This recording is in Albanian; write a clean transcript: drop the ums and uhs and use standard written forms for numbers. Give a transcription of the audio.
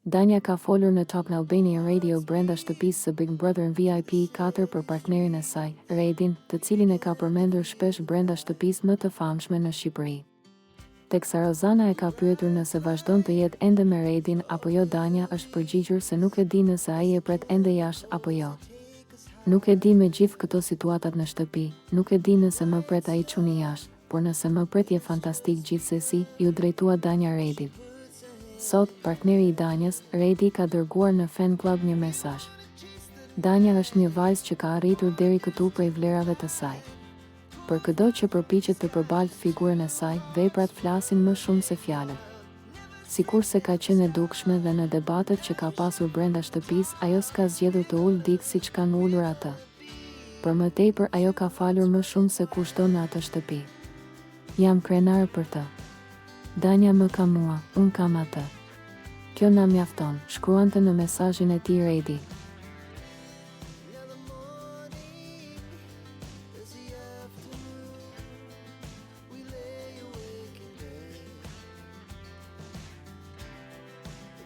Danja ka folur në Top Albanian Radio brenda shtëpisë së Big Brother VIP 4 për partnerin e saj, Redin, të cilin e ka përmendur shpesh brenda shtëpisë më të famshme në Shqipëri. Teksa Rozana e ka pyetur nëse vazhdon të jetë ende me Redin apo jo, Danja është përgjigjur se nuk e di nëse ai e pret ende jashtë apo jo. Nuk e di me gjithë këto situatat në shtëpi, nuk e di nëse më pret ai çuni jashtë, por nëse më pret je fantastik gjithsesi, ju drejtua Danja Redit. Sot, partneri i Danjës, Redi, ka dërguar në fan club një mesazh. Danja është një vajzë që ka arritur deri këtu prej vlerave të saj. Për çdo që përpiqet të përballë figurën e saj, veprat flasin më shumë se fjalët. Sikurse ka qenë e dukshme dhe në debatet që ka pasur brenda shtëpisë, ajo s'ka zgjedhur të ulë dik siç kanë ulur ata. Për më tepër, ajo ka falur më shumë se kushton në atë shtëpi. Jam krenar për të. Danja më ka mua, unë kam atë. Kjo na mjafton, shkruante në mesazhin e tij Redi.